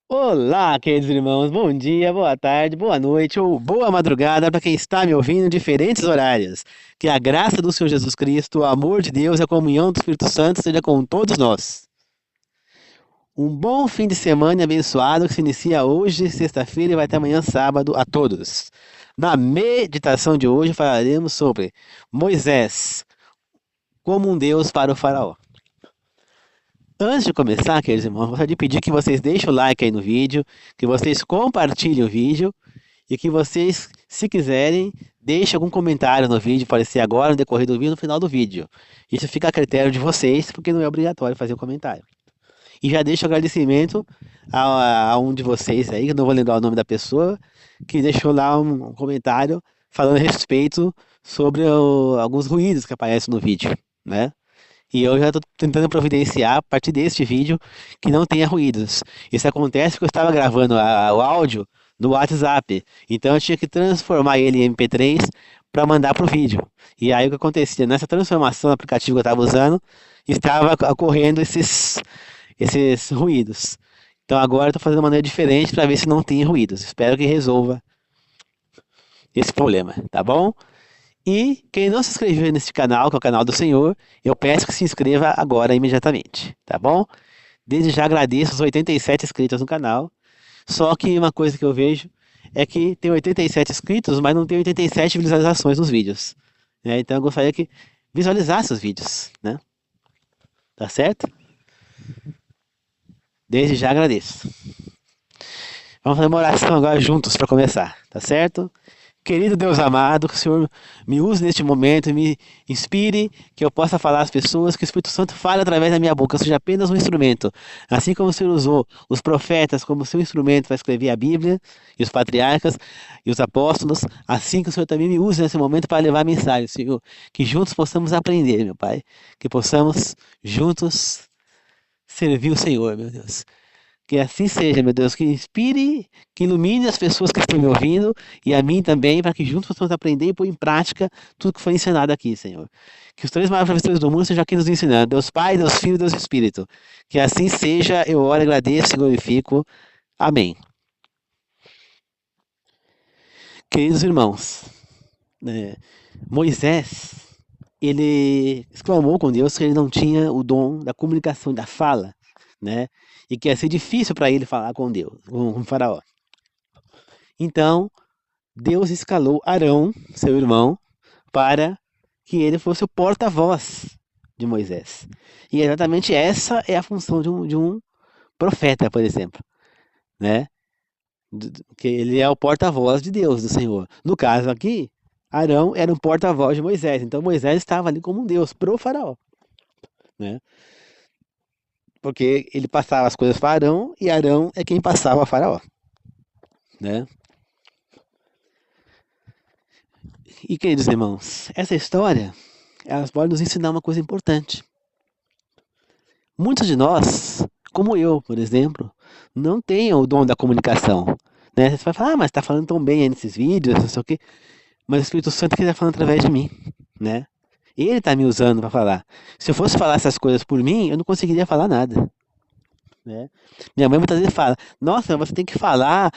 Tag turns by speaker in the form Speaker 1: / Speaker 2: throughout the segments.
Speaker 1: Olá, queridos irmãos, bom dia, boa tarde, boa noite ou boa madrugada para quem está me ouvindo em diferentes horários. Que a graça do Senhor Jesus Cristo, o amor de Deus e a comunhão do Espírito Santo seja com todos nós. Um bom fim de semana abençoado que se inicia hoje, sexta-feira, e vai até amanhã, sábado, a todos. Na meditação de hoje falaremos sobre Moisés como um Deus para o faraó. Antes de começar, queridos irmãos, gostaria de pedir que vocês deixem o like aí no vídeo, que vocês compartilhem o vídeo e que vocês, se quiserem, deixem algum comentário no vídeo, pode ser agora, no decorrer do vídeo, no final do vídeo. Isso fica a critério de vocês, porque não é obrigatório fazer o comentário. E já deixo o agradecimento a um de vocês aí, que eu não vou lembrar o nome da pessoa, que deixou lá um comentário falando a respeito sobre alguns ruídos que aparecem no vídeo, né? E eu já estou tentando providenciar, a partir deste vídeo, que não tenha ruídos. Isso acontece porque eu estava gravando o áudio no WhatsApp. Então eu tinha que transformar ele em MP3 para mandar para o vídeo. E aí o que acontecia? Nessa transformação do aplicativo que eu estava usando, estava ocorrendo esses ruídos. Então agora eu estou fazendo de maneira diferente para ver se não tem ruídos. Espero que resolva esse problema, tá bom? E quem não se inscreveu nesse canal, que é o canal do Senhor, eu peço que se inscreva agora imediatamente, tá bom? Desde já agradeço os 87 inscritos no canal. Só que uma coisa que eu vejo é que tem 87 inscritos, mas não tem 87 visualizações nos vídeos, né? Então eu gostaria que visualizasse os vídeos, né? Tá certo? Desde já agradeço. Vamos fazer uma oração agora juntos para começar, tá certo? Querido Deus amado, que o Senhor me use neste momento, me inspire, que eu possa falar às pessoas, que o Espírito Santo fale através da minha boca, eu seja apenas um instrumento. Assim como o Senhor usou os profetas como seu instrumento para escrever a Bíblia, e os patriarcas e os apóstolos, assim que o Senhor também me use nesse momento para levar a mensagem, Senhor. Que juntos possamos aprender, meu Pai. Que possamos juntos servir o Senhor, meu Deus. Que assim seja, meu Deus, que inspire, que ilumine as pessoas que estão me ouvindo e a mim também, para que juntos possamos aprender e pôr em prática tudo que foi ensinado aqui, Senhor. Que os três maiores professores do mundo sejam aqui nos ensinando, Deus Pai, Deus Filho e Deus Espírito. Que assim seja, eu oro, agradeço e glorifico. Amém. Queridos irmãos, né, Moisés, ele exclamou com Deus que ele não tinha o dom da comunicação, da fala, né? E que ia ser difícil para ele falar com Deus, com o faraó. Então, Deus escalou Arão, seu irmão, para que ele fosse o porta-voz de Moisés. E exatamente essa é a função de um profeta, por exemplo, né? Que ele é o porta-voz de Deus, do Senhor. No caso aqui, Arão era um porta-voz de Moisés. Então Moisés estava ali como um Deus pro faraó, né? Porque ele passava as coisas para Arão e Arão é quem passava a faraó, né? E queridos irmãos, essa história, elas podem nos ensinar uma coisa importante. Muitos de nós, como eu, por exemplo, não têm o dom da comunicação, né? Você vai falar, mas está falando tão bem aí nesses vídeos, não sei o quê. Mas o Espírito Santo que está falando através de mim, né? Ele está me usando para falar. Se eu fosse falar essas coisas por mim, eu não conseguiria falar nada, né? Minha mãe muitas vezes fala, nossa, você tem que falar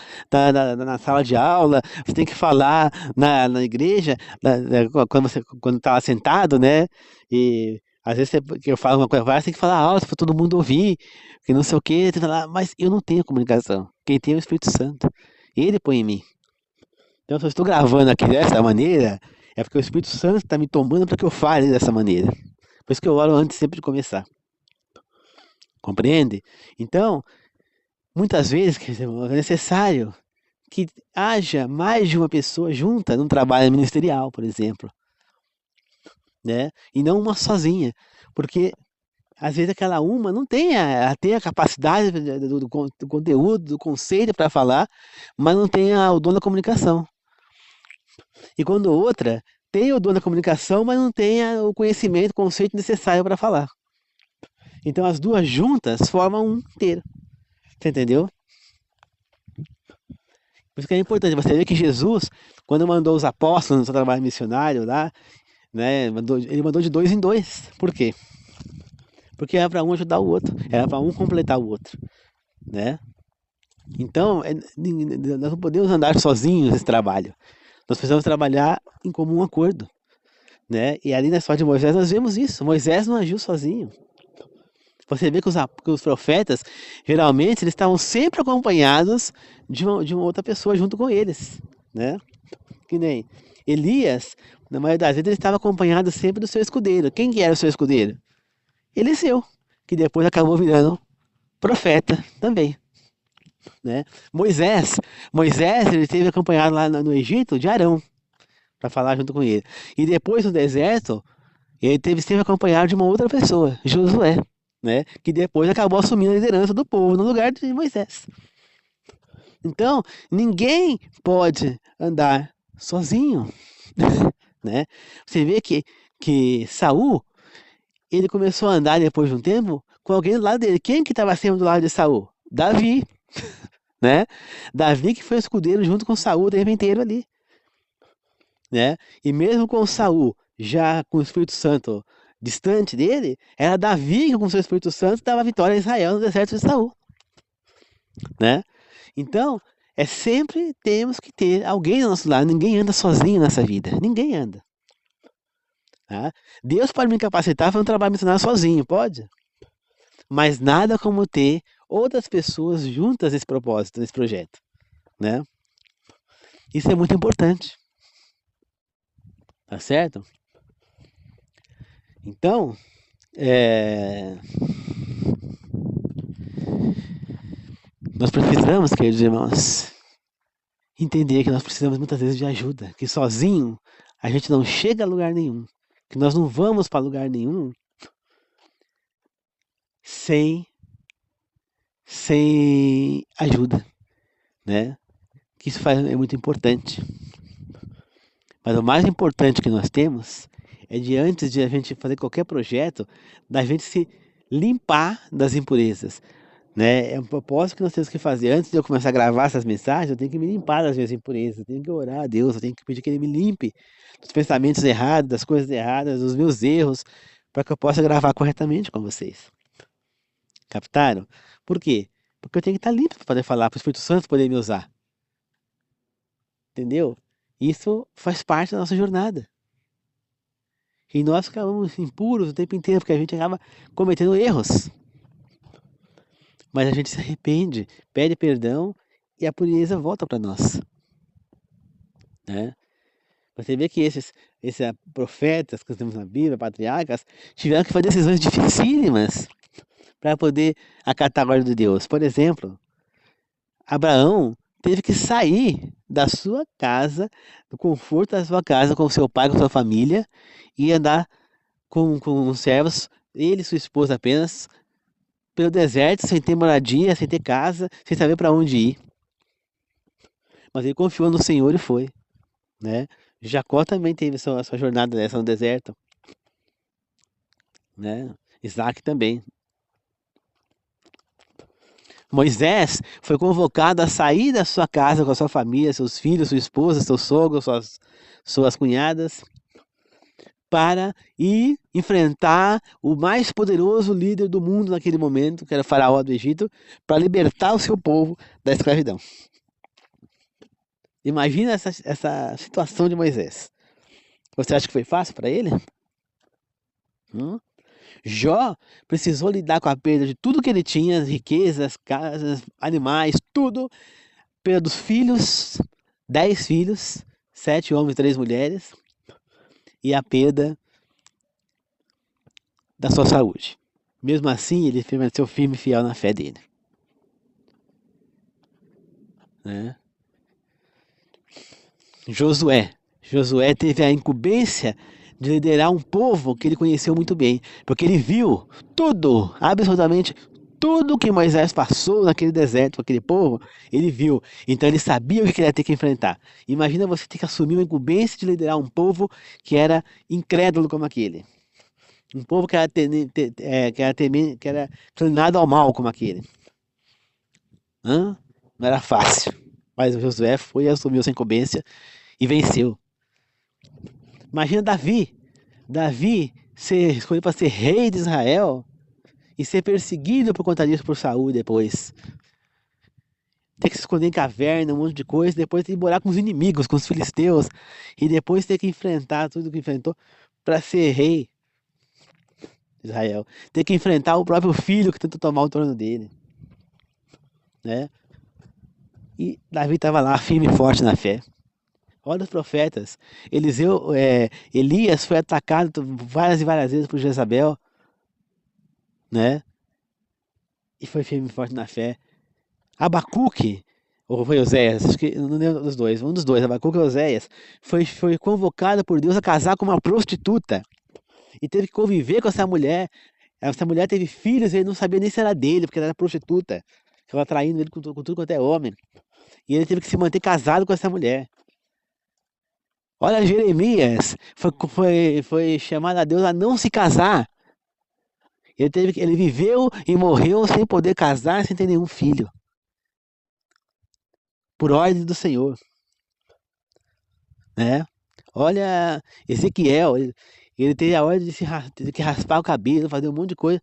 Speaker 1: na sala de aula, você tem que falar na igreja, quando está lá sentado, né? E às vezes que eu falo uma coisa, você tem que falar alto para todo mundo ouvir, que não sei o quê, tem que falar, mas eu não tenho comunicação. Quem tem é o Espírito Santo. Ele põe em mim. Então, se eu estou gravando aqui dessa maneira, é porque o Espírito Santo está me tomando para que eu fale dessa maneira. Por isso que eu oro antes sempre de começar. Compreende? Então, muitas vezes, quer dizer, é necessário que haja mais de uma pessoa junta num trabalho ministerial, por exemplo, né? E não uma sozinha, porque às vezes aquela uma não tem a capacidade do conteúdo, do conceito para falar, mas não tem o dom da comunicação. E quando outra tem o dom da comunicação, mas não tem o conhecimento, o conceito necessário para falar. Então as duas juntas formam um inteiro. Você entendeu? Por isso que é importante você ver que Jesus, quando mandou os apóstolos no seu trabalho missionário lá, né, ele mandou de dois em dois. Por quê? Porque era para um ajudar o outro, era para um completar o outro, né? Então, nós não podemos andar sozinhos nesse trabalho. Nós precisamos trabalhar em comum acordo, né? E ali na história de Moisés nós vemos isso. Moisés não agiu sozinho. Você vê que os profetas, geralmente, eles estavam sempre acompanhados de uma outra pessoa junto com eles, né? Que nem Elias, na maioria das vezes, ele estava acompanhado sempre do seu escudeiro. Quem que era o seu escudeiro? Eliseu, que depois acabou virando profeta também, né? Moisés, ele esteve acompanhado lá no Egito de Arão, para falar junto com ele. E depois no deserto, ele esteve acompanhado de uma outra pessoa, Josué, né? Que depois acabou assumindo a liderança do povo no lugar de Moisés. Então, ninguém pode andar sozinho, né? Você vê que Saul, ele começou a andar depois de um tempo com alguém do lado dele. Quem que estava sempre do lado de Saul? Davi, né? Davi que foi escudeiro junto com Saul o tempo inteiro ali, né? E mesmo com Saul já com o Espírito Santo distante dele, era Davi que com o seu Espírito Santo dava vitória a Israel no deserto de Saul, né? Então, sempre temos que ter alguém ao nosso lado. Ninguém anda sozinho nessa vida. Ninguém anda. Tá? Deus pode me capacitar para um trabalho missionário sozinho, pode? Mas nada como ter outras pessoas juntas nesse propósito, nesse projeto, né? Isso é muito importante. Tá certo? Então, nós precisamos, queridos irmãos, entender que nós precisamos muitas vezes de ajuda, que sozinho a gente não chega a lugar nenhum, que nós não vamos para lugar nenhum sem ajuda, né? Que isso é muito importante. Mas o mais importante que nós temos é de antes de a gente fazer qualquer projeto, da gente se limpar das impurezas, né? É um propósito que nós temos que fazer. Antes de eu começar a gravar essas mensagens, eu tenho que me limpar das minhas impurezas, eu tenho que orar a Deus, eu tenho que pedir que Ele me limpe dos pensamentos errados, das coisas erradas, dos meus erros, para que eu possa gravar corretamente com vocês. Captaram? Por quê? Porque eu tenho que estar limpo para poder falar, para o Espírito Santo poder me usar. Entendeu? Isso faz parte da nossa jornada. E nós ficamos impuros o tempo inteiro, porque a gente acaba cometendo erros. Mas a gente se arrepende, pede perdão e a pureza volta para nós, né? Você vê que esses profetas que nós temos na Bíblia, patriarcas, tiveram que fazer decisões dificílimas para poder acatar a ordem de Deus. Por exemplo, Abraão teve que sair da sua casa, do conforto da sua casa, com seu pai, com sua família, e andar com os servos, ele e sua esposa apenas, pelo deserto, sem ter moradia, sem ter casa, sem saber para onde ir. Mas ele confiou no Senhor e foi, né? Jacó também teve sua jornada dessa no deserto, né? Isaac também. Moisés foi convocado a sair da sua casa com a sua família, seus filhos, sua esposa, seu sogro, suas cunhadas, para ir enfrentar o mais poderoso líder do mundo naquele momento, que era o faraó do Egito, para libertar o seu povo da escravidão. Imagina essa situação de Moisés. Você acha que foi fácil para ele? Jó precisou lidar com a perda de tudo que ele tinha, riquezas, casas, animais, tudo, perda dos filhos, 10 filhos, 7 homens e 3 mulheres, e a perda da sua saúde. Mesmo assim, ele permaneceu firme e fiel na fé dele, né? Josué teve a incumbência de liderar um povo que ele conheceu muito bem, porque ele viu tudo, absolutamente tudo que Moisés passou naquele deserto com aquele povo, ele viu. Então ele sabia o que ele ia ter que enfrentar. Imagina você ter que assumir uma incumbência de liderar um povo que era incrédulo como aquele. Um povo que era inclinado ao mal como aquele. Não era fácil. Mas o Josué foi e assumiu essa incumbência e venceu. Imagina Davi ser escolhido para ser rei de Israel e ser perseguido por conta disso por Saul depois. ter que se esconder em caverna, um monte de coisa, depois ter que morar com os inimigos, com os filisteus, e depois ter que enfrentar tudo que enfrentou para ser rei de Israel. Ter que enfrentar o próprio filho que tentou tomar o trono dele, né? E Davi estava lá, firme e forte na fé. Olha os profetas. Elias foi atacado várias e várias vezes por Jezabel, né? E foi firme e forte na fé. Abacuque, ou foi Oséias, acho que não lembro dos dois, um dos dois, Abacuque ou Oséias, foi convocado por Deus a casar com uma prostituta e teve que conviver com essa mulher. Essa mulher teve filhos e ele não sabia nem se era dele, porque ela era prostituta. Ficava traindo ele com tudo quanto é homem. E ele teve que se manter casado com essa mulher. Olha, Jeremias foi chamado a Deus a não se casar. Ele viveu e morreu sem poder casar, sem ter nenhum filho. Por ordem do Senhor, né? Olha, Ezequiel, ele teve a ordem de que raspar o cabelo, fazer um monte de coisa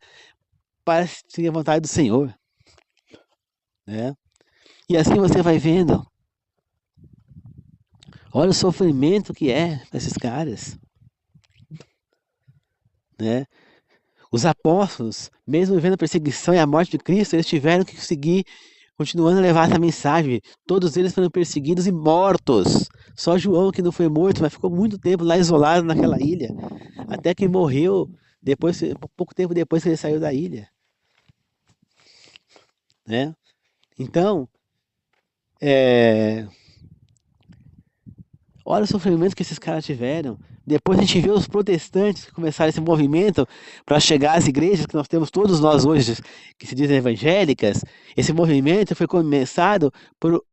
Speaker 1: para seguir a vontade do Senhor, né? E assim você vai vendo. Olha o sofrimento que é para esses caras, né? Os apóstolos, mesmo vivendo a perseguição e a morte de Cristo, eles tiveram que seguir, continuando a levar essa mensagem. Todos eles foram perseguidos e mortos. Só João que não foi morto, mas ficou muito tempo lá isolado naquela ilha, até que morreu depois, pouco tempo depois que ele saiu da ilha, né? Então, olha o sofrimento que esses caras tiveram. Depois a gente vê os protestantes que começaram esse movimento para chegar às igrejas que nós temos todos nós hoje, que se dizem evangélicas. Esse movimento foi começado por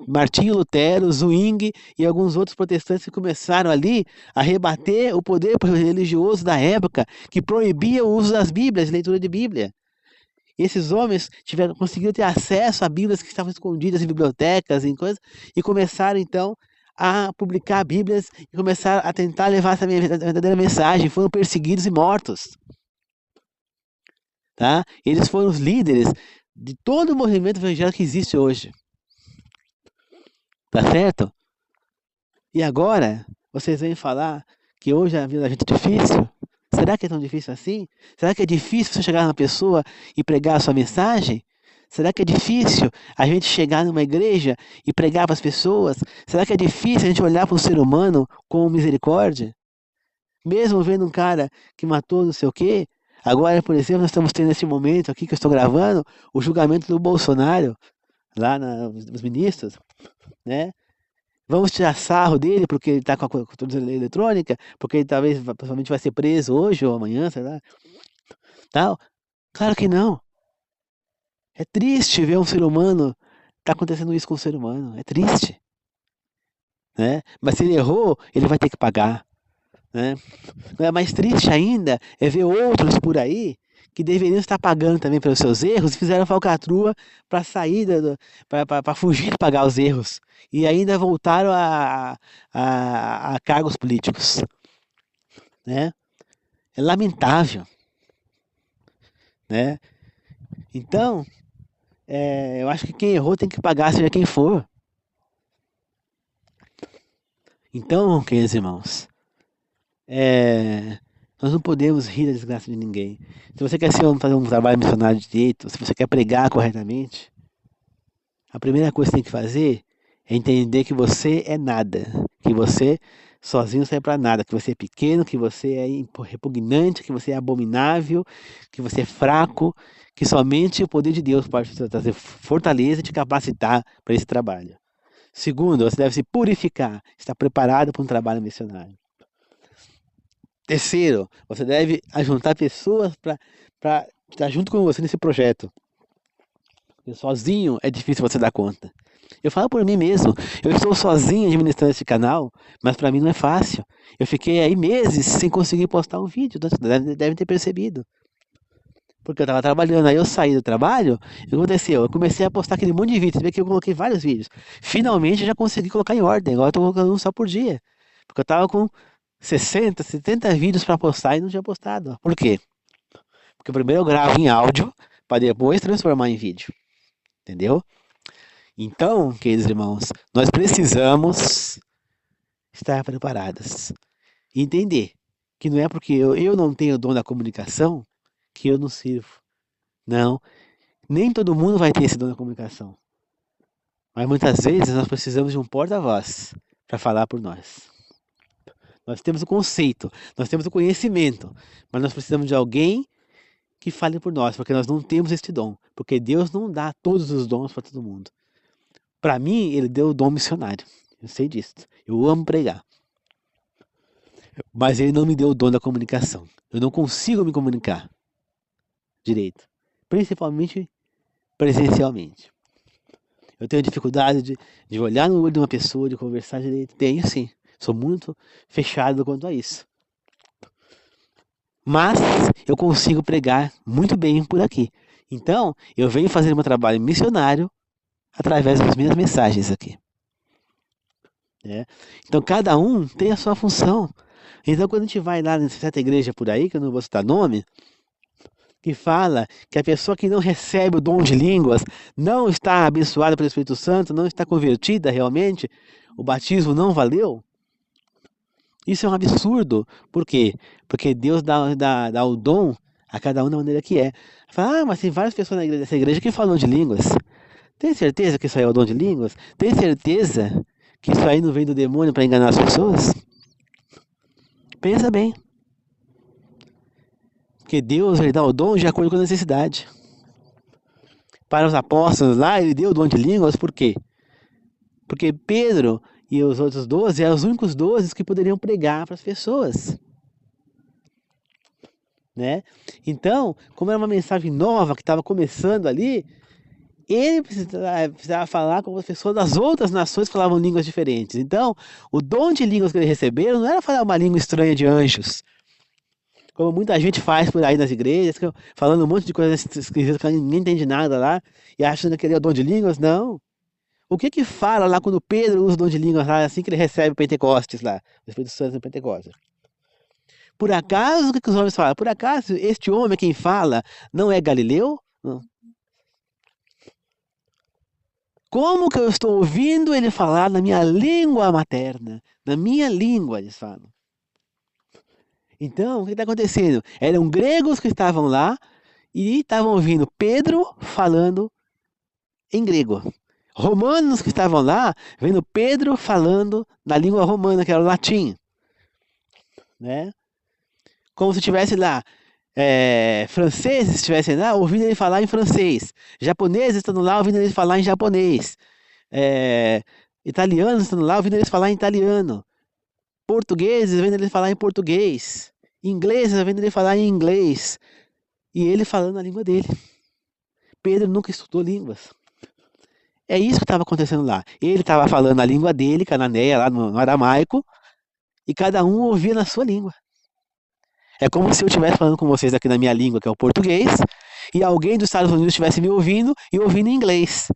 Speaker 1: Martinho Lutero, Zwingli e alguns outros protestantes que começaram ali a rebater o poder religioso da época, que proibia o uso das Bíblias, leitura de Bíblia. Esses homens conseguiram ter acesso a Bíblias que estavam escondidas em bibliotecas e começaram então a publicar Bíblias e começaram a tentar levar essa verdadeira mensagem. Foram perseguidos e mortos, tá? Eles foram os líderes de todo o movimento evangélico que existe hoje, tá certo? E agora vocês vêm falar que hoje a vida da gente é difícil? Será que é tão difícil assim? Será que é difícil você chegar numa pessoa e pregar a sua mensagem? Será que é difícil a gente chegar numa igreja e pregar para as pessoas? Será que é difícil a gente olhar para um ser humano com misericórdia? Mesmo vendo um cara que matou não sei o quê, agora, por exemplo, nós estamos tendo esse momento aqui que eu estou gravando, o julgamento do Bolsonaro, lá nos ministros, né? Vamos tirar sarro dele porque ele está com a tornozeleira eletrônica, porque ele talvez provavelmente vai ser preso hoje ou amanhã, sei lá, tal. Claro que não. É triste ver um ser humano, tá acontecendo isso com um ser humano, é triste, né? Mas se ele errou, ele vai ter que pagar, né? Mais triste ainda é ver outros por aí que deveriam estar pagando também pelos seus erros e fizeram falcatrua para sair, para fugir de pagar os erros e ainda voltaram a cargos políticos, né? É lamentável, né? Então, eu acho que quem errou tem que pagar, seja quem for. Então, queridos irmãos, nós não podemos rir da desgraça de ninguém. Se você quer fazer um trabalho missionário de direito, se você quer pregar corretamente, a primeira coisa que você tem que fazer é entender que você é nada, que você sozinho não serve para nada, que você é pequeno, que você é repugnante, que você é abominável, que você é fraco, que somente o poder de Deus pode te trazer fortaleza e te capacitar para esse trabalho. Segundo, você deve se purificar, estar preparado para um trabalho missionário. Terceiro, você deve ajuntar pessoas para estar junto com você nesse projeto. Porque sozinho é difícil você dar conta. Eu falo por mim mesmo, eu estou sozinho administrando esse canal, mas para mim não é fácil. Eu fiquei aí meses sem conseguir postar um vídeo, devem ter percebido. Porque eu estava trabalhando, aí eu saí do trabalho, e o que aconteceu? Eu comecei a postar aquele monte de vídeos, você vê que eu coloquei vários vídeos. Finalmente eu já consegui colocar em ordem, agora eu estou colocando um só por dia. Porque eu estava com 60, 70 vídeos para postar e não tinha postado. Por quê? Porque primeiro eu gravo em áudio, para depois transformar em vídeo. Entendeu? Então, queridos irmãos, nós precisamos estar preparados. Entender que não é porque eu não tenho o dom da comunicação que eu não sirvo. Não, nem todo mundo vai ter esse dom da comunicação. Mas muitas vezes nós precisamos de um porta-voz para falar por nós. Nós temos o conceito, nós temos o conhecimento, mas nós precisamos de alguém que fale por nós, porque nós não temos este dom. Porque Deus não dá todos os dons para todo mundo. Para mim, Ele deu o dom missionário. Eu sei disso. Eu amo pregar. Mas Ele não me deu o dom da comunicação. Eu não consigo me comunicar direito. Principalmente presencialmente. Eu tenho dificuldade de olhar no olho de uma pessoa, de conversar direito. Tenho sim. Sou muito fechado quanto a isso. Mas eu consigo pregar muito bem por aqui. Então, eu venho fazer meu trabalho missionário através das minhas mensagens aqui. Né? Então, cada um tem a sua função. Então, quando a gente vai lá nessa certa igreja por aí, que eu não vou citar nome, que fala que a pessoa que não recebe o dom de línguas não está abençoada pelo Espírito Santo, não está convertida realmente, o batismo não valeu. Isso é um absurdo. Por quê? Porque Deus dá o dom a cada um da maneira que é. Fala, mas tem várias pessoas nessa igreja que falam de línguas. Tem certeza que isso aí é o dom de línguas? Tem certeza que isso aí não vem do demônio para enganar as pessoas? Pensa bem. Porque Deus vai dar o dom de acordo com a necessidade. Para os apóstolos lá, ele deu o dom de línguas, por quê? Porque Pedro e os outros 12 eram os únicos 12 que poderiam pregar para as pessoas. Né? Então, como era uma mensagem nova que estava começando ali, ele precisava falar com as pessoas das outras nações que falavam línguas diferentes. Então, o dom de línguas que eles receberam não era falar uma língua estranha de anjos, como muita gente faz por aí nas igrejas, falando um monte de coisas esquisitas que ninguém entende nada lá, e achando que ele é o dom de línguas. Não. O que fala lá quando Pedro usa o dom de línguas lá, assim que ele recebe o Pentecostes lá, o Espírito Santo no Pentecostes? Por acaso, o que os homens falam? Por acaso, este homem, quem fala, não é Galileu? Não. Como que eu estou ouvindo ele falar na minha língua materna? Na minha língua, eles falam. Então, o que está acontecendo? Eram gregos que estavam lá e estavam ouvindo Pedro falando em grego. Romanos que estavam lá, vendo Pedro falando na língua romana, que era o latim. Né? Como se tivesse lá franceses estivessem lá, ouvindo ele falar em francês. Japoneses estando lá, ouvindo ele falar em japonês. Italianos estando lá, ouvindo eles falar em italiano. Portugueses, vendo ele falar em português. Ingleses, vendo ele falar em inglês. E ele falando a língua dele. Pedro nunca estudou línguas. É isso que estava acontecendo lá. Ele estava falando a língua dele, cananeia, lá no aramaico, e cada um ouvia na sua língua. É como se eu estivesse falando com vocês aqui na minha língua, que é o português, e alguém dos Estados Unidos estivesse me ouvindo e ouvindo em inglês.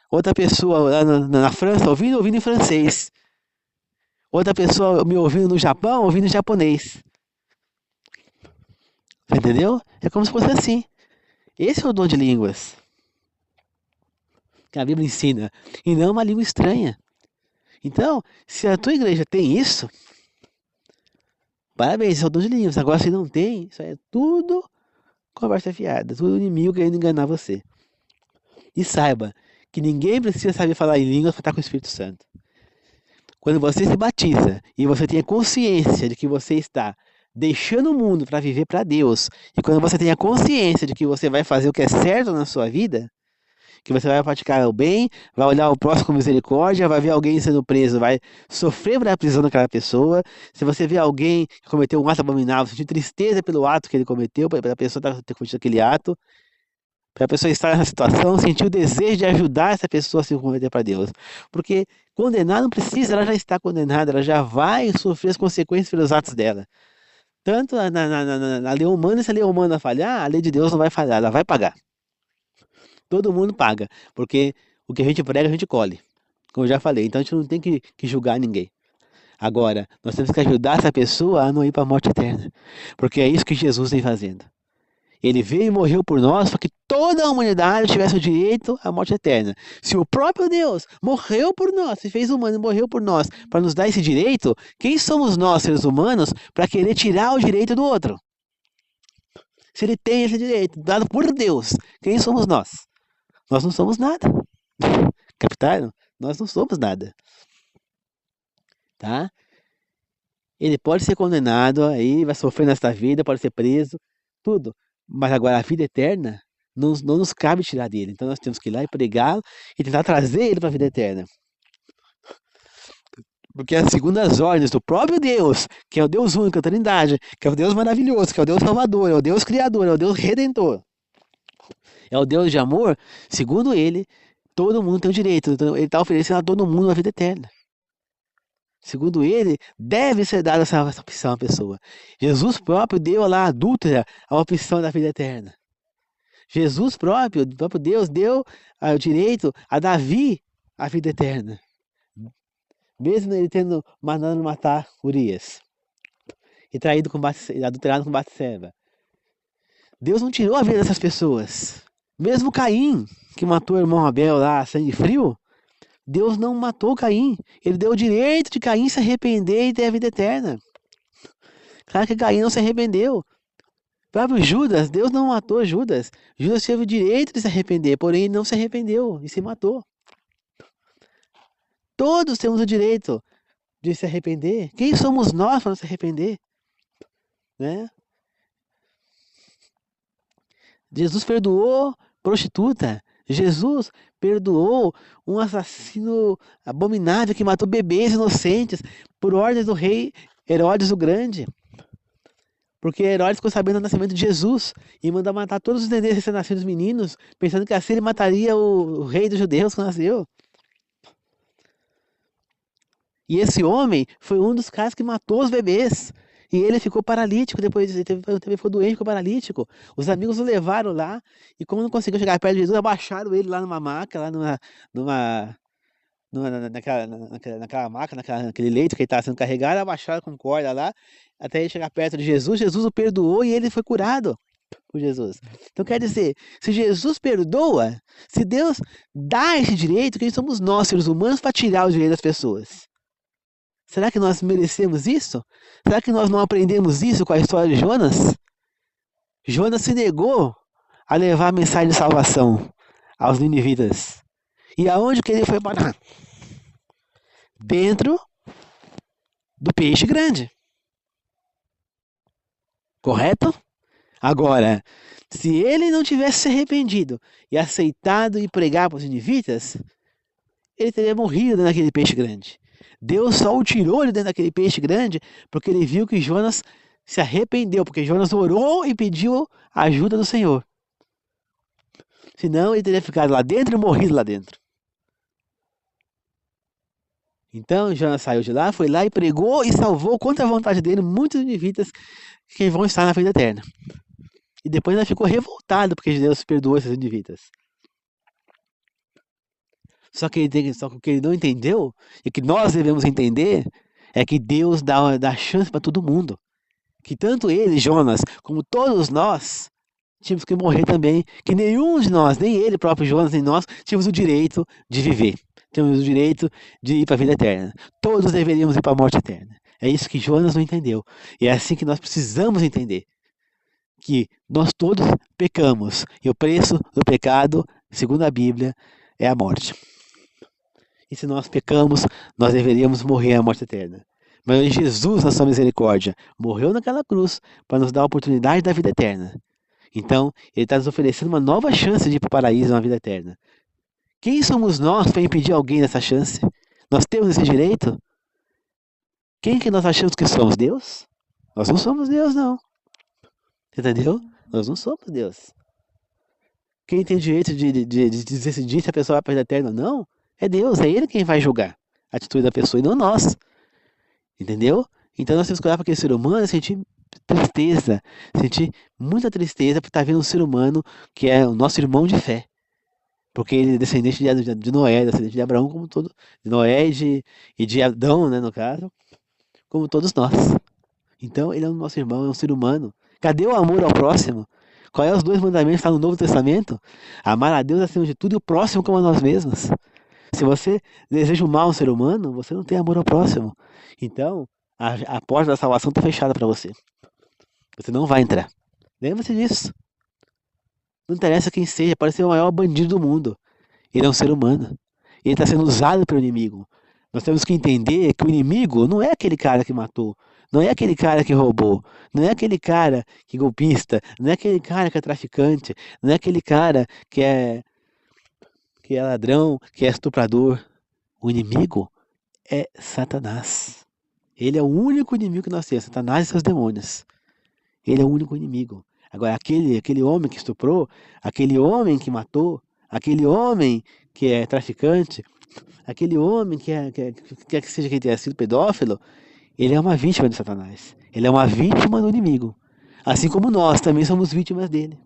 Speaker 1: Outra pessoa lá na França ouvindo em francês. Outra pessoa me ouvindo no Japão, ouvindo em japonês. Entendeu? É como se fosse assim. Esse é o dom de línguas que a Bíblia ensina, e não uma língua estranha. Então, se a tua igreja tem isso, parabéns, esse é o dom de línguas. Agora, se não tem, isso aí é tudo conversa fiada, tudo inimigo querendo enganar você. E saiba que ninguém precisa saber falar em línguas para estar com o Espírito Santo. Quando você se batiza e você tem a consciência de que você está deixando o mundo para viver para Deus, e quando você tem a consciência de que você vai fazer o que é certo na sua vida, que você vai praticar o bem, vai olhar o próximo com misericórdia, vai ver alguém sendo preso, vai sofrer pela prisão daquela pessoa. Se você vê alguém que cometeu um ato abominável, sentir tristeza pelo ato que ele cometeu, pela pessoa ter cometido aquele ato, para a pessoa estar nessa situação, sentir o desejo de ajudar essa pessoa a se converter para Deus. Porque condenar não precisa, ela já está condenada, ela já vai sofrer as consequências pelos atos dela. Tanto na lei humana, se a lei humana falhar, a lei de Deus não vai falhar, ela vai pagar. Todo mundo paga, porque o que a gente prega, a gente colhe. Como eu já falei, então a gente não tem que julgar ninguém. Agora, nós temos que ajudar essa pessoa a não ir para a morte eterna. Porque é isso que Jesus vem fazendo. Ele veio e morreu por nós para que toda a humanidade tivesse o direito à morte eterna. Se o próprio Deus morreu por nós, se fez humano e morreu por nós para nos dar esse direito, quem somos nós, seres humanos, para querer tirar o direito do outro? Se ele tem esse direito dado por Deus, quem somos nós? Nós não somos nada. Captaram? Nós não somos nada. Tá? Ele pode ser condenado, aí vai sofrer nesta vida, pode ser preso, tudo. Mas agora a vida eterna não nos cabe tirar dele. Então nós temos que ir lá e pregá-lo e tentar trazer ele para a vida eterna. Porque é segundo as ordens do próprio Deus, que é o Deus único, a Trindade, que é o Deus maravilhoso, que é o Deus Salvador, é o Deus Criador, é o Deus Redentor. É o Deus de amor, segundo ele, todo mundo tem o direito. Então, ele está oferecendo a todo mundo a vida eterna. Segundo ele, deve ser dada essa opção à pessoa. Jesus próprio deu lá à adúltera a opção da vida eterna. Jesus próprio, o próprio Deus, deu o direito a Davi a vida eterna. Mesmo ele tendo mandado matar Urias. E traído com adulterado com Batseba. Deus não tirou a vida dessas pessoas. Mesmo Caim, que matou o irmão Abel lá, sangue frio, Deus não matou Caim. Ele deu o direito de Caim se arrepender e ter a vida eterna. Claro que Caim não se arrependeu. O próprio Judas, Deus não matou Judas. Judas teve o direito de se arrepender, porém ele não se arrependeu e se matou. Todos temos o direito de se arrepender. Quem somos nós para não se arrepender? Né? Jesus perdoou prostituta. Jesus perdoou um assassino abominável que matou bebês inocentes por ordem do rei Herodes o Grande. Porque Herodes ficou sabendo do nascimento de Jesus e mandou matar todos os nenês recém-nascidos meninos, pensando que assim ele mataria o rei dos judeus que nasceu. E esse homem foi um dos caras que matou os bebês. E ele ficou paralítico, depois ele também ficou doente, ficou paralítico. Os amigos o levaram lá, e como não conseguiu chegar perto de Jesus, abaixaram ele lá numa maca, lá naquela maca, naquele leito que ele estava sendo carregado, abaixaram com corda lá, até ele chegar perto de Jesus. Jesus o perdoou e ele foi curado por Jesus. Então quer dizer, se Jesus perdoa, se Deus dá esse direito, quem somos nós, seres humanos, para tirar o direito das pessoas? Será que nós merecemos isso? Será que nós não aprendemos isso com a história de Jonas? Jonas se negou a levar a mensagem de salvação aos ninivitas. E aonde que ele foi parar? Dentro do peixe grande. Correto? Agora, se ele não tivesse se arrependido e aceitado e pregar para os ninivitas, ele teria morrido dentro daquele peixe grande. Deus só o tirou de dentro daquele peixe grande porque ele viu que Jonas se arrependeu, porque Jonas orou e pediu a ajuda do Senhor. Senão ele teria ficado lá dentro e morrido lá dentro. Então Jonas saiu de lá, foi lá e pregou e salvou contra a vontade dele muitos ninivitas que vão estar na vida eterna. E depois ele ficou revoltado porque Deus perdoou esses ninivitas. Só que o que ele não entendeu, e que nós devemos entender, é que Deus dá chance para todo mundo. Que tanto ele, Jonas, como todos nós, tínhamos que morrer também. Que nenhum de nós, nem ele próprio, Jonas, nem nós, tínhamos o direito de viver. Tínhamos o direito de ir para a vida eterna. Todos deveríamos ir para a morte eterna. É isso que Jonas não entendeu. E é assim que nós precisamos entender. Que nós todos pecamos. E o preço do pecado, segundo a Bíblia, é a morte. E se nós pecamos, nós deveríamos morrer a morte eterna. Mas Jesus, na sua misericórdia, morreu naquela cruz para nos dar a oportunidade da vida eterna. Então, ele está nos oferecendo uma nova chance de ir para o paraíso na vida eterna. Quem somos nós para impedir alguém dessa chance? Nós temos esse direito? Quem que nós achamos que somos? Deus? Nós não somos Deus, não. Entendeu? Nós não somos Deus. Quem tem o direito de decidir se a pessoa vai para a vida eterna ou não? É Deus, é Ele quem vai julgar a atitude da pessoa e não nós. Entendeu? Então nós temos que olhar para aquele ser humano e sentir tristeza, sentir muita tristeza por estar vendo um ser humano que é o nosso irmão de fé. Porque ele é descendente de Noé, descendente de Abraão, como todo, de Noé e de Adão, né, no caso, como todos nós. Então ele é o nosso irmão, é um ser humano. Cadê o amor ao próximo? Qual é os dois mandamentos que estão no Novo Testamento? Amar a Deus acima de tudo e o próximo como a nós mesmos. Se você deseja o mal ao ser humano, você não tem amor ao próximo. Então, a porta da salvação está fechada para você. Você não vai entrar. Lembre-se disso. Não interessa quem seja, pode ser o maior bandido do mundo. Ele é um ser humano. Ele está sendo usado pelo inimigo. Nós temos que entender que o inimigo não é aquele cara que matou, não é aquele cara que roubou, não é aquele cara que é golpista, não é aquele cara que é traficante, não é aquele cara que é ladrão, que é estuprador. O inimigo é Satanás. Ele é o único inimigo que nós temos, Satanás e seus demônios. Ele é o único inimigo. Agora, aquele homem que estuprou, aquele homem que matou, aquele homem que é traficante, aquele homem quer que seja que tenha sido pedófilo, ele é uma vítima de Satanás. Ele é uma vítima do inimigo. Assim como nós também somos vítimas dele.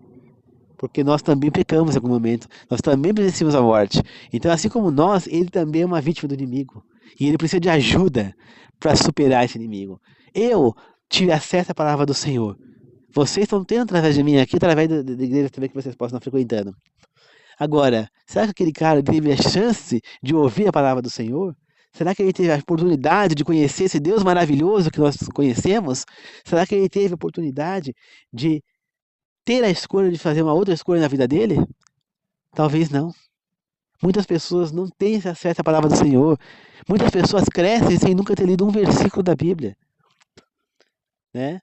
Speaker 1: Porque nós também pecamos em algum momento. Nós também merecemos a morte. Então, assim como nós, ele também é uma vítima do inimigo. E ele precisa de ajuda para superar esse inimigo. Eu tive acesso à palavra do Senhor. Vocês estão tendo através de mim aqui, através da igreja também que vocês possam estar frequentando. Agora, será que aquele cara teve a chance de ouvir a palavra do Senhor? Será que ele teve a oportunidade de conhecer esse Deus maravilhoso que nós conhecemos? Será que ele teve a oportunidade de ter a escolha de fazer uma outra escolha na vida dele? Talvez não. Muitas pessoas não têm esse acesso à palavra do Senhor. Muitas pessoas crescem sem nunca ter lido um versículo da Bíblia, né?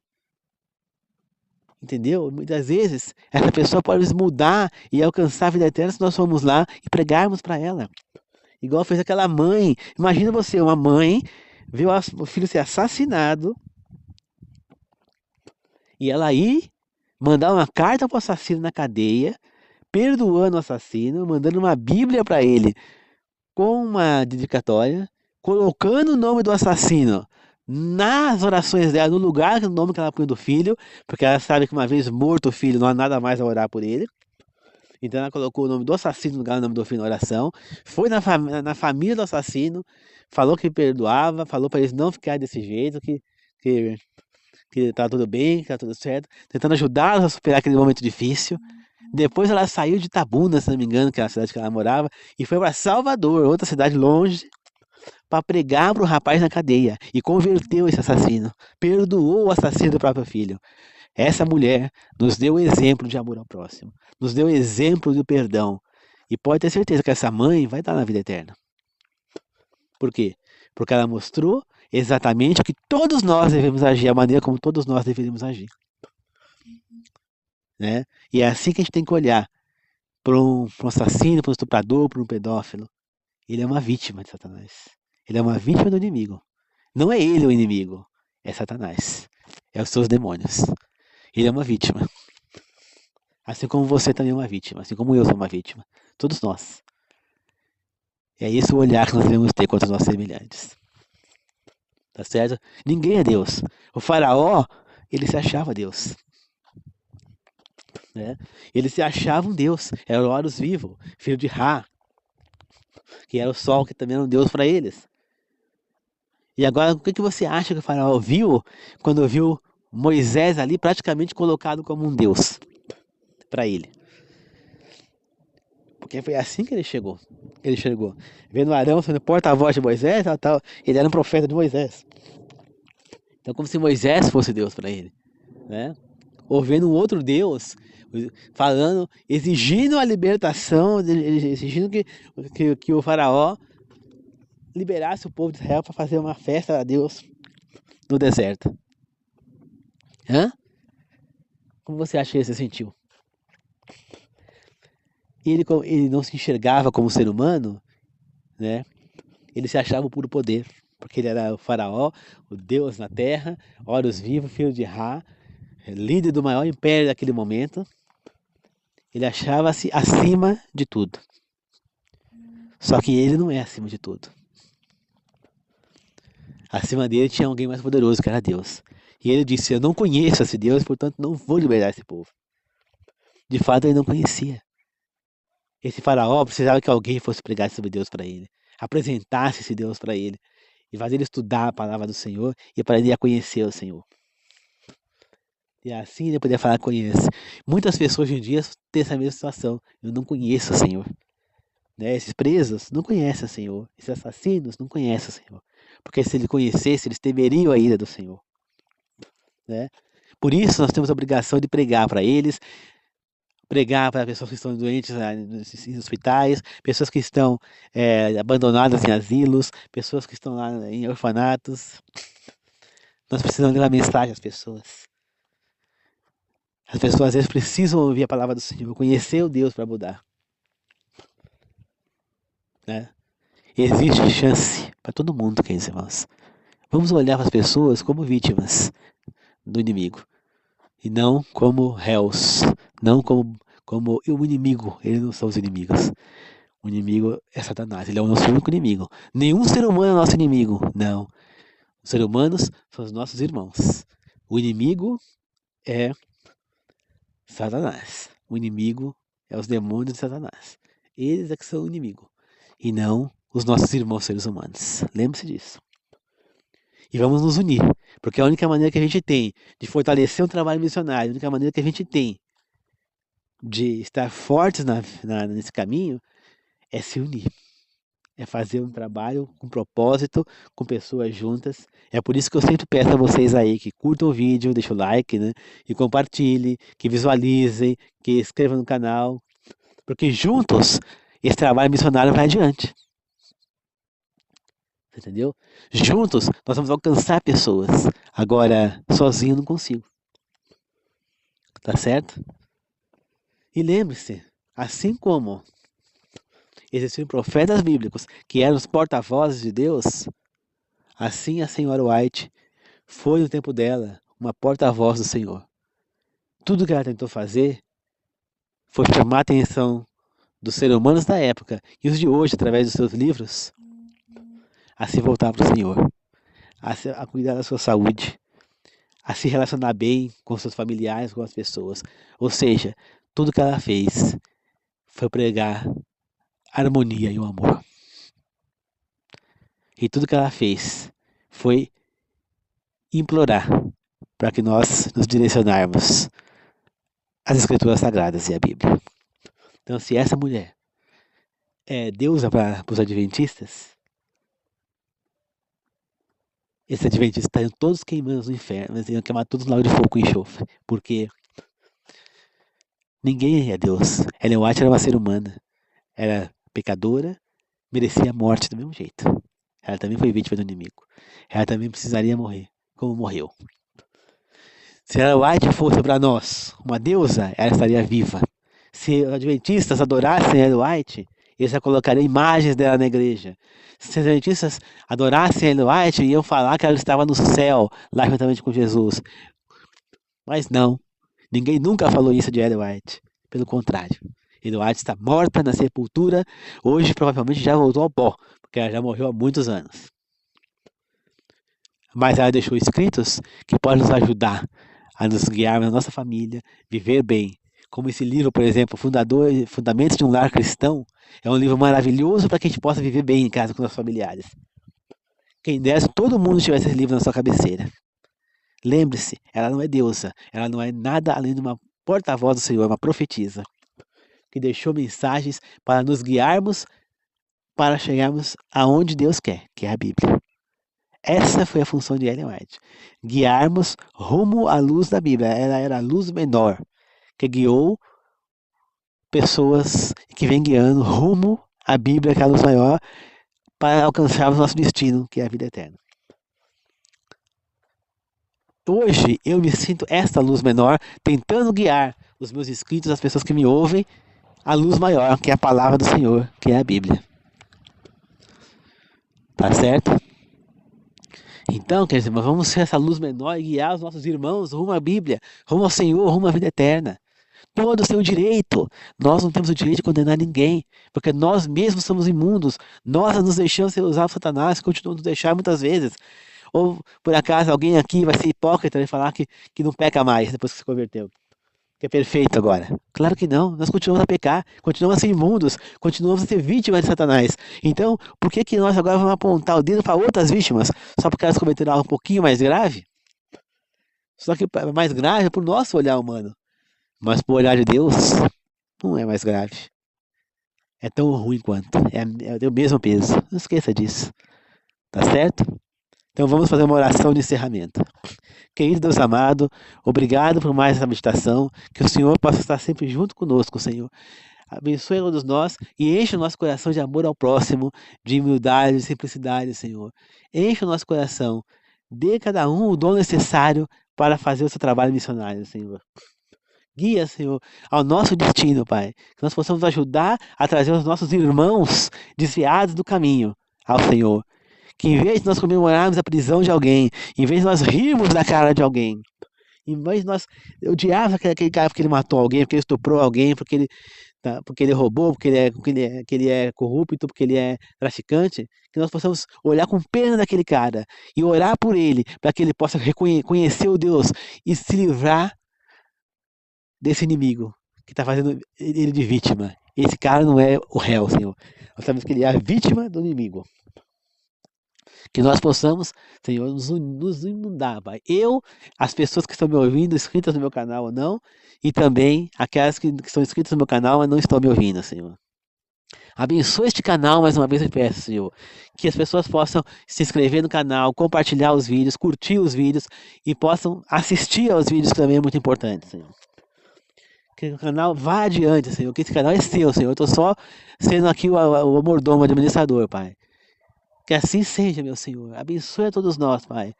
Speaker 1: Entendeu? Muitas vezes essa pessoa pode mudar e alcançar a vida eterna se nós formos lá e pregarmos para ela. Igual fez aquela mãe. Imagina você, uma mãe, viu o filho ser assassinado e ela ir mandar uma carta para o assassino na cadeia, perdoando o assassino, mandando uma Bíblia para ele com uma dedicatória, colocando o nome do assassino nas orações dela, no lugar do nome que ela põe do filho, porque ela sabe que uma vez morto o filho, não há nada mais a orar por ele. Então ela colocou o nome do assassino no lugar do nome do filho na oração, foi na família do assassino, falou que perdoava, falou para eles não ficarem desse jeito, que, que tá tudo bem, que tá tudo certo, tentando ajudá-los a superar aquele momento difícil. Depois ela saiu de Itabuna, se não me engano, que é a cidade que ela morava, e foi para Salvador, outra cidade longe, para pregar para o rapaz na cadeia. E converteu esse assassino, perdoou o assassino do próprio filho. Essa mulher nos deu o exemplo de amor ao próximo, nos deu o exemplo do perdão. E pode ter certeza que essa mãe vai estar na vida eterna. Por quê? Porque ela mostrou exatamente o que todos nós devemos agir, a maneira como todos nós deveríamos agir. Né? E é assim que a gente tem que olhar para um assassino, para um estuprador, para um pedófilo. Ele é uma vítima de Satanás. Ele é uma vítima do inimigo. Não é ele o inimigo, é Satanás. É os seus demônios. Ele é uma vítima. Assim como você também é uma vítima, assim como eu sou uma vítima. Todos nós. É esse o olhar que nós devemos ter contra os nossos semelhantes. Tá certo? Ninguém é Deus. O faraó, ele se achava Deus. Né? Ele se achava um Deus. Era o Horus vivo, filho de Ra, que era o sol, que também era um Deus para eles. E agora, o que você acha que o faraó viu quando viu Moisés ali praticamente colocado como um Deus para ele? Porque foi assim que ele chegou. Vendo Arão sendo porta-voz de Moisés, ele era um profeta de Moisés. Então, como se Moisés fosse Deus para ele, né? Ou vendo um outro Deus falando, exigindo a libertação, exigindo que o faraó liberasse o povo de Israel para fazer uma festa a Deus no deserto. Hã? Como você acha que ele se sentiu? Ele não se enxergava como ser humano, né? Ele se achava o puro poder, porque ele era o faraó, o Deus na terra, Horus vivo, filho de Ra, líder do maior império daquele momento. Ele achava-se acima de tudo. Só que ele não é acima de tudo. Acima dele tinha alguém mais poderoso, que era Deus. E ele disse: eu não conheço esse Deus, portanto não vou libertar esse povo. De fato, ele não conhecia. Esse faraó precisava que alguém fosse pregar sobre Deus para ele, apresentasse esse Deus para ele, e fazer ele estudar a palavra do Senhor e para ele ir a conhecer o Senhor. E assim ele poder falar conhece. Muitas pessoas hoje em dia têm essa mesma situação. Eu não conheço o Senhor. Né? Esses presos não conhecem o Senhor. Esses assassinos não conhecem o Senhor. Porque se ele conhecesse, eles temeriam a ira do Senhor. Né? Por isso nós temos a obrigação de pregar para eles, pregar para pessoas que estão doentes em hospitais, pessoas que estão abandonadas em asilos, pessoas que estão lá em orfanatos. Nós precisamos levar mensagem às pessoas. As pessoas às vezes precisam ouvir a palavra do Senhor, conhecer o Deus para mudar. Né? Existe chance para todo mundo, queridos irmãos. Vamos olhar para as pessoas como vítimas do inimigo. E não como réus. Não como o inimigo. Eles não são os inimigos. O inimigo é Satanás. Ele é o nosso único inimigo. Nenhum ser humano é nosso inimigo. Não. Os seres humanos são os nossos irmãos. O inimigo é Satanás. O inimigo é os demônios de Satanás. Eles é que são o inimigo. E não os nossos irmãos seres humanos. Lembre-se disso. E vamos nos unir. Porque a única maneira que a gente tem de fortalecer um trabalho missionário, a única maneira que a gente tem de estar fortes nesse caminho é se unir. É fazer um trabalho com propósito, com pessoas juntas. É por isso que eu sempre peço a vocês aí que curtam o vídeo, deixem o like, né? E compartilhem, que visualizem, que inscrevam no canal. Porque juntos esse trabalho missionário vai adiante. Entendeu? Juntos nós vamos alcançar pessoas. Agora, sozinho eu não consigo. Tá certo? E lembre-se, assim como existiam profetas bíblicos que eram os porta-vozes de Deus, assim a senhora White foi no tempo dela uma porta-voz do Senhor. Tudo que ela tentou fazer foi chamar a atenção dos seres humanos da época e os de hoje, através dos seus livros, a se voltar para o Senhor, a cuidar da sua saúde, a se relacionar bem com seus familiares, com as pessoas. Ou seja, tudo que ela fez foi pregar a harmonia e o amor. E tudo que ela fez foi implorar para que nós nos direcionarmos às Escrituras Sagradas e à Bíblia. Então, se essa mulher é deusa para os adventistas, esses adventistas estariam todos queimando no inferno, eles iam queimar todos no lago de fogo com enxofre, porque ninguém é Deus. Ellen White era uma ser humana, era pecadora, merecia a morte do mesmo jeito. Ela também foi vítima do inimigo. Ela também precisaria morrer, como morreu. Se Ellen White fosse para nós uma deusa, ela estaria viva. Se os adventistas adorassem Ellen White, eles já colocariam imagens dela na igreja. Se os adventistas adorassem Ellen White, iam falar que ela estava no céu, lá juntamente com Jesus. Mas não, ninguém nunca falou isso de Ellen White. Pelo contrário, Ellen White está morta na sepultura, hoje provavelmente já voltou ao pó, porque ela já morreu há muitos anos. Mas ela deixou escritos que podem nos ajudar a nos guiar na nossa família, viver bem. Como esse livro, por exemplo, Fundamentos de um Lar Cristão, é um livro maravilhoso para que a gente possa viver bem em casa com nossos familiares. Quem dera se todo mundo tivesse esse livro na sua cabeceira. Lembre-se, ela não é deusa, ela não é nada além de uma porta-voz do Senhor, uma profetisa, que deixou mensagens para nos guiarmos, para chegarmos aonde Deus quer, que é a Bíblia. Essa foi a função de Ellen White, guiarmos rumo à luz da Bíblia. Ela era a luz menor, que guiou pessoas que vem guiando rumo à Bíblia, que é a luz maior, para alcançarmos nosso destino, que é a vida eterna. Hoje eu me sinto esta luz menor, tentando guiar os meus inscritos, as pessoas que me ouvem, à luz maior, que é a palavra do Senhor, que é a Bíblia. Tá certo? Então, quer dizer, vamos ser essa luz menor e guiar os nossos irmãos rumo à Bíblia, rumo ao Senhor, rumo à vida eterna. Todo o seu direito. Nós não temos o direito de condenar ninguém, porque nós mesmos somos imundos. Nós nos deixamos ser usados por Satanás, continuamos nos deixar muitas vezes. Ou, por acaso, alguém aqui vai ser hipócrita e falar que não peca mais depois que se converteu, que é perfeito agora. Claro que não, nós continuamos a pecar, continuamos a ser imundos, continuamos a ser vítimas de Satanás. Então, por que nós agora vamos apontar o dedo para outras vítimas, só porque elas cometeram algo um pouquinho mais grave? Só que é mais grave pro nosso olhar humano. Mas pro olhar de Deus, não é mais grave. É tão ruim quanto. É o mesmo peso. Não esqueça disso. Tá certo? Então vamos fazer uma oração de encerramento. Querido Deus amado, obrigado por mais essa meditação. Que o Senhor possa estar sempre junto conosco, Senhor. Abençoe a todos nós e enche o nosso coração de amor ao próximo, de humildade, de simplicidade, Senhor. Enche o nosso coração. Dê a cada um o dom necessário para fazer o seu trabalho missionário, Senhor. Guia, Senhor, ao nosso destino, Pai. Que nós possamos ajudar a trazer os nossos irmãos desviados do caminho ao Senhor. Que em vez de nós comemorarmos a prisão de alguém, em vez de nós rirmos da cara de alguém, em vez de nós odiarmos aquele cara porque ele matou alguém, porque ele estuprou alguém, porque ele roubou, porque ele é corrupto, porque ele é traficante, que nós possamos olhar com pena daquele cara e orar por ele, para que ele possa reconhecer o Deus e se livrar desse inimigo que está fazendo ele de vítima. Esse cara não é o réu, Senhor. Nós sabemos que ele é a vítima do inimigo. Que nós possamos, Senhor, nos inundar, Pai. Eu, as pessoas que estão me ouvindo, inscritas no meu canal ou não, e também aquelas que estão inscritas no meu canal, mas não estão me ouvindo, Senhor. Abençoa este canal, mais uma vez eu peço, Senhor. Que as pessoas possam se inscrever no canal, compartilhar os vídeos, curtir os vídeos e possam assistir aos vídeos, que também é muito importante, Senhor. Que o canal vá adiante, Senhor. Que esse canal é seu, Senhor. Eu estou só sendo aqui o mordomo, o administrador, Pai. Que assim seja, meu Senhor. Abençoe a todos nós, Pai.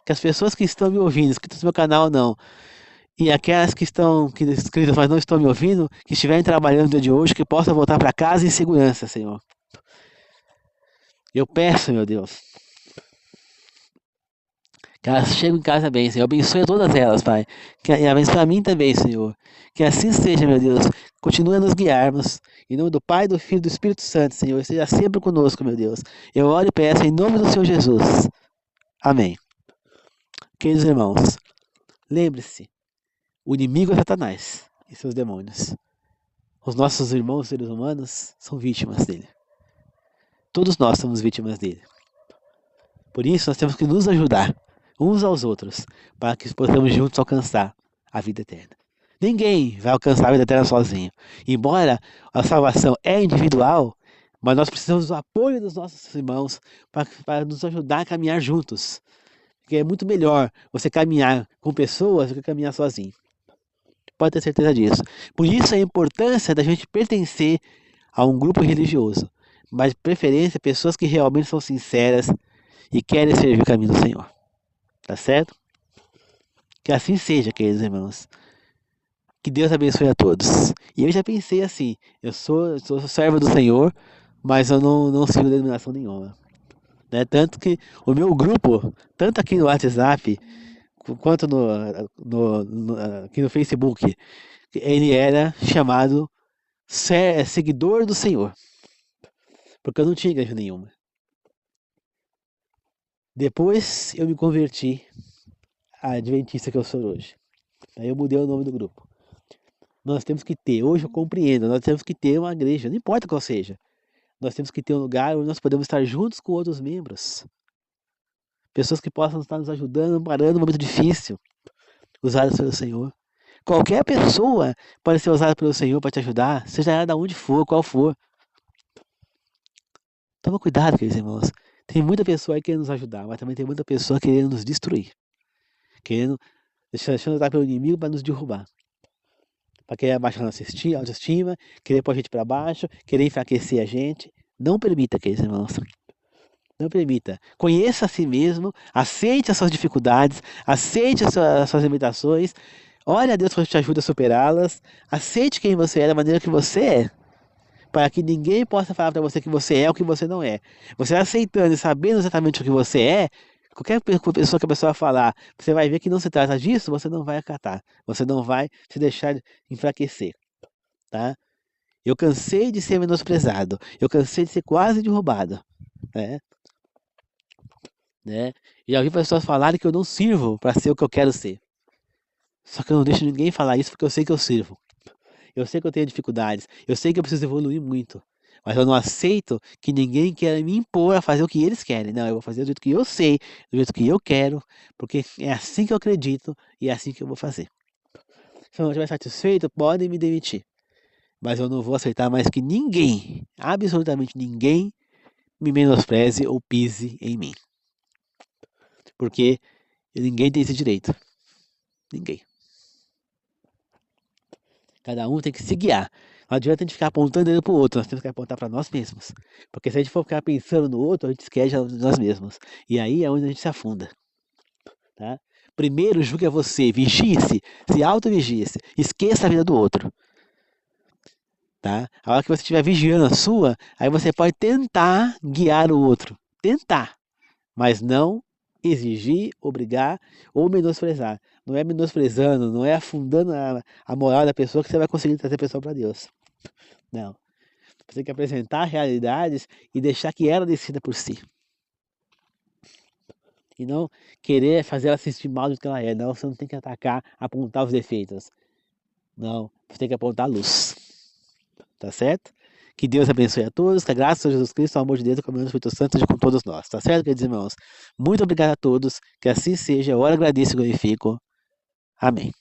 Speaker 1: Que as pessoas que estão me ouvindo, inscritas no meu canal ou não, e aquelas que estão inscritas, mas não estão me ouvindo, que estiverem trabalhando no dia de hoje, que possam voltar para casa em segurança, Senhor. Eu peço, meu Deus, que elas cheguem em casa bem, Senhor. Abençoe todas elas, Pai. E abençoe a mim também, Senhor. Que assim seja, meu Deus. Continue a nos guiarmos. Em nome do Pai, do Filho e do Espírito Santo, Senhor. Esteja sempre conosco, meu Deus. Eu oro e peço em nome do Senhor Jesus. Amém. Queridos irmãos, lembre-se, o inimigo é Satanás e seus demônios. Os nossos irmãos seres humanos são vítimas dele. Todos nós somos vítimas dele. Por isso, nós temos que nos ajudar uns aos outros, para que possamos juntos alcançar a vida eterna. Ninguém vai alcançar a vida eterna sozinho. Embora a salvação é individual, mas nós precisamos do apoio dos nossos irmãos para nos ajudar a caminhar juntos. Porque é muito melhor você caminhar com pessoas do que caminhar sozinho. Pode ter certeza disso. Por isso a importância da gente pertencer a um grupo religioso, mas de preferência pessoas que realmente são sinceras e querem servir o caminho do Senhor. Tá certo? Que assim seja, queridos irmãos. Que Deus abençoe a todos. E eu já pensei assim, eu sou servo do Senhor, mas eu não sigo denominação nenhuma. Né? Tanto que o meu grupo, tanto aqui no WhatsApp, quanto aqui no Facebook, ele era chamado seguidor do Senhor. Porque eu não tinha igreja nenhuma. Depois eu me converti à adventista que eu sou hoje. Aí eu mudei o nome do grupo. Nós temos que ter, hoje eu compreendo, nós temos que ter uma igreja, não importa qual seja. Nós temos que ter um lugar onde nós podemos estar juntos com outros membros. Pessoas que possam estar nos ajudando, parando um momento difícil, usadas pelo Senhor. Qualquer pessoa pode ser usada pelo Senhor para te ajudar, seja ela de onde for, qual for. Toma cuidado, queridos irmãos. Tem muita pessoa aí querendo nos ajudar, mas também tem muita pessoa querendo nos destruir. Querendo, deixando usar pelo inimigo para nos derrubar. Para querer abaixar a nossa autoestima, querer pôr a gente para baixo, querer enfraquecer a gente. Não permita, queridos irmãos. Não permita. Conheça a si mesmo, aceite as suas dificuldades, aceite as suas limitações. Ore a Deus para que te ajude a superá-las. Aceite quem você é da maneira que você é. Para que ninguém possa falar para você que você é o que você não é. Você aceitando e sabendo exatamente o que você é, qualquer pessoa que a pessoa falar, você vai ver que não se trata disso, você não vai acatar. Você não vai se deixar enfraquecer. Tá? Eu cansei de ser menosprezado. Eu cansei de ser quase derrubado. Né? E já ouvi pessoas falarem que eu não sirvo para ser o que eu quero ser. Só que eu não deixo ninguém falar isso porque eu sei que eu sirvo. Eu sei que eu tenho dificuldades. Eu sei que eu preciso evoluir muito. Mas eu não aceito que ninguém queira me impor a fazer o que eles querem. Não, eu vou fazer do jeito que eu sei, do jeito que eu quero, porque é assim que eu acredito e é assim que eu vou fazer. Se eu não estiver satisfeito, podem me demitir. Mas eu não vou aceitar mais que ninguém, absolutamente ninguém, me menospreze ou pise em mim. Porque ninguém tem esse direito. Ninguém. Cada um tem que se guiar. Não adianta a gente ficar apontando ele pro outro, nós temos que apontar para nós mesmos. Porque se a gente for ficar pensando no outro, a gente esquece de nós mesmos. E aí é onde a gente se afunda. Tá? Primeiro julgue a você, vigie-se, se auto-vigie-se, esqueça a vida do outro. Tá? A hora que você estiver vigiando a sua, aí você pode tentar guiar o outro. Tentar. Mas não exigir, obrigar ou menosprezar. Não é menosprezando, não é afundando a moral da pessoa que você vai conseguir trazer a pessoa para Deus. Não. Você tem que apresentar realidades e deixar que ela decida por si. E não querer fazer ela se sentir mal do que ela é. Não, você não tem que atacar, apontar os defeitos. Não, você tem que apontar a luz. Tá certo? Que Deus abençoe a todos, que a graça de Jesus Cristo, o amor de Deus e a comunhão do Espírito Santo seja com todos nós. Tá certo, queridos irmãos? Muito obrigado a todos, que assim seja. Eu agradeço e glorifico. Amém.